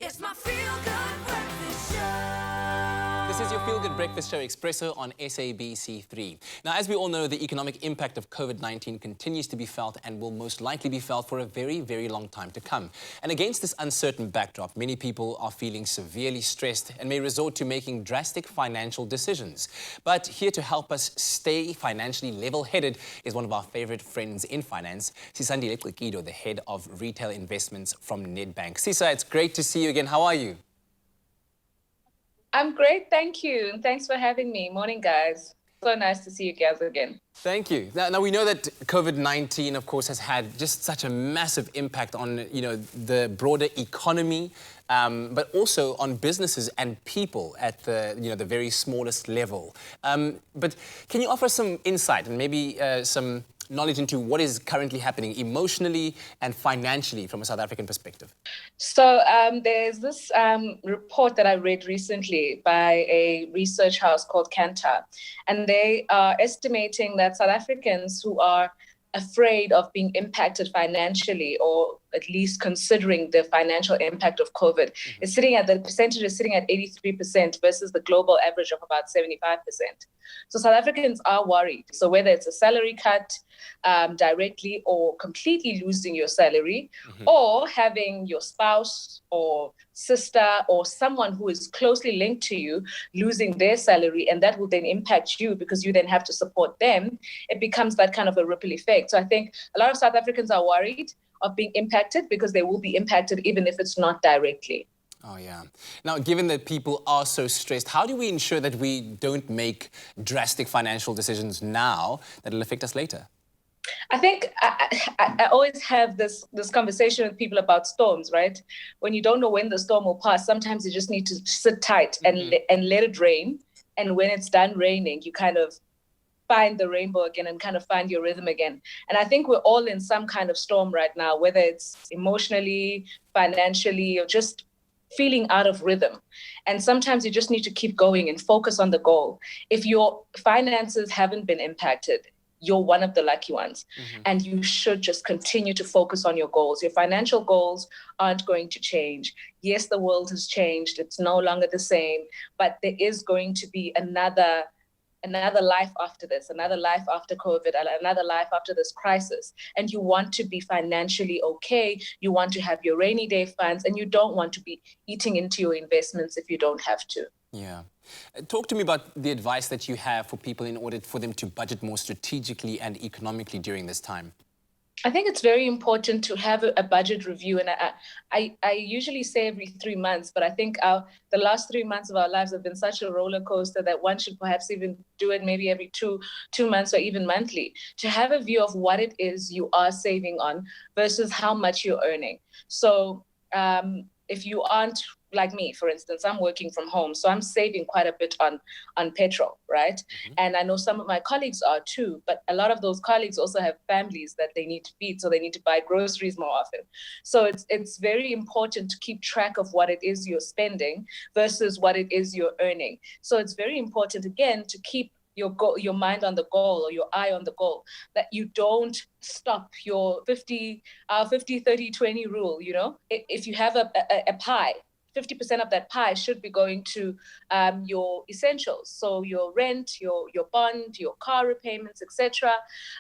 It's my feel-good breakfast show. This is your Feel Good Breakfast Show, Espresso on SABC3. Now, as we all know, the economic impact of COVID-19 continues to be felt and will most likely be felt for a very, very long time to come. And against this uncertain backdrop, many people are feeling severely stressed and may resort to making drastic financial decisions. But here to help us stay financially level-headed is one of our favorite friends in finance, Sisandile Qikido, the head of retail investments from Nedbank. Sisa, it's great to see you again. How are you? I'm great, thank you. And thanks for having me. Morning, guys. So nice to see you guys again. Thank you. Now we know that COVID-19, of course, has had just such a massive impact on, the broader economy, but also on businesses and people at the very smallest level. But can you offer some insight and maybe some knowledge into what is currently happening emotionally and financially from a South African perspective? So there's this report that I read recently by a research house called Kantar, and they are estimating that South Africans who are afraid of being impacted financially, or at least considering the financial impact of COVID, the percentage is sitting at 83% versus the global average of about 75%. So South Africans are worried. So whether it's a salary cut directly or completely losing your salary, or having your spouse or sister or someone who is closely linked to you losing their salary, and that will then impact you because you then have to support them, it becomes that kind of a ripple effect. So I think a lot of South Africans are worried of being impacted because they will be impacted even if it's not directly. Oh, yeah. Now, given that people are so stressed, how do we ensure that we don't make drastic financial decisions now that will affect us later? I think I always have this conversation with people about storms, right? When you don't know when the storm will pass, sometimes you just need to sit tight and let it rain. And when it's done raining, you kind of find the rainbow again and kind of find your rhythm again. And I think we're all in some kind of storm right now, whether it's emotionally, financially, or just feeling out of rhythm. And sometimes you just need to keep going and focus on the goal. If your finances haven't been impacted, you're one of the lucky ones. And you should just continue to focus on your goals. Your financial goals aren't going to change. Yes, the world has changed. It's no longer the same, but there is going to be another life after this, another life after COVID, another life after this crisis. And you want to be financially okay. You want to have your rainy day funds, and you don't want to be eating into your investments if you don't have to. Yeah. Talk to me about the advice that you have for people in order for them to budget more strategically and economically during this time. I think it's very important to have a budget review. And I usually say every 3 months, but I think the last 3 months of our lives have been such a roller coaster that one should perhaps even do it maybe every two months or even monthly, to have a view of what it is you are saving on versus how much you're earning. So if you aren't like me, for instance, I'm working from home, so I'm saving quite a bit on petrol, right? And I know some of my colleagues are too, but a lot of those colleagues also have families that they need to feed, so they need to buy groceries more often. So it's very important to keep track of what it is you're spending versus what it is you're earning. So it's very important, again, to keep your mind on the goal, or your eye on the goal, that you don't stop your 50-30-20 rule. If you have a pie, 50% of that pie should be going to your essentials. So your rent, your bond, your car repayments, etc.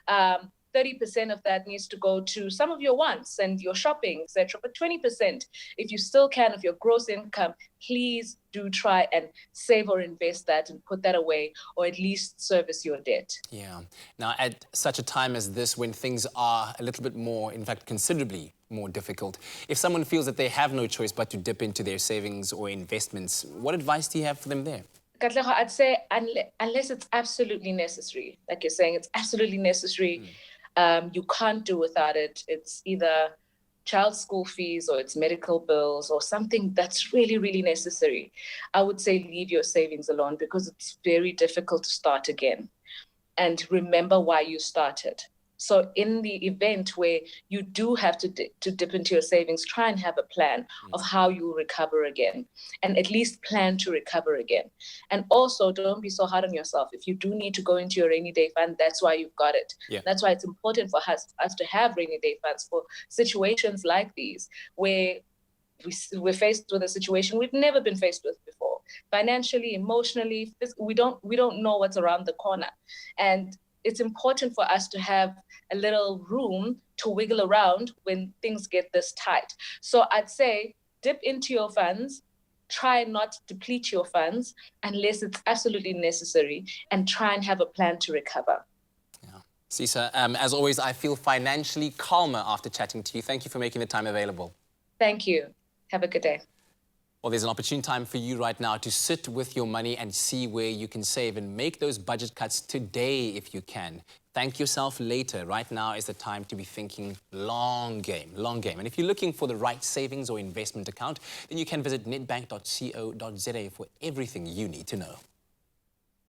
30% of that needs to go to some of your wants and your shopping, etc. But 20%, if you still can, of your gross income, please do try and save or invest that and put that away, or at least service your debt. Yeah. Now, at such a time as this, when things are a little bit more, in fact, considerably more difficult, if someone feels that they have no choice but to dip into their savings or investments, what advice do you have for them there? Katlego, I'd say unless it's absolutely necessary, like you're saying, it's absolutely necessary. You can't do without it. It's either child school fees or it's medical bills or something that's really, really necessary. I would say leave your savings alone, because it's very difficult to start again. And remember why you started. So in the event where you do have to dip into your savings, try and have a plan of how you recover again, and at least plan to recover again. And also, don't be so hard on yourself. If you do need to go into your rainy day fund, that's why you've got it. Yeah. That's why it's important for us to have rainy day funds for situations like these, where we're faced with a situation we've never been faced with before, financially, emotionally. We don't know what's around the corner, and it's important for us to have a little room to wiggle around when things get this tight. So I'd say dip into your funds, try not to deplete your funds unless it's absolutely necessary, and try and have a plan to recover. Sisa, as always, I feel financially calmer after chatting to you. Thank you for making the time available. Thank you. Have a good day. Well, there's an opportune time for you right now to sit with your money and see where you can save and make those budget cuts today if you can. Thank yourself later. Right now is the time to be thinking long game, long game. And if you're looking for the right savings or investment account, then you can visit nedbank.co.za for everything you need to know.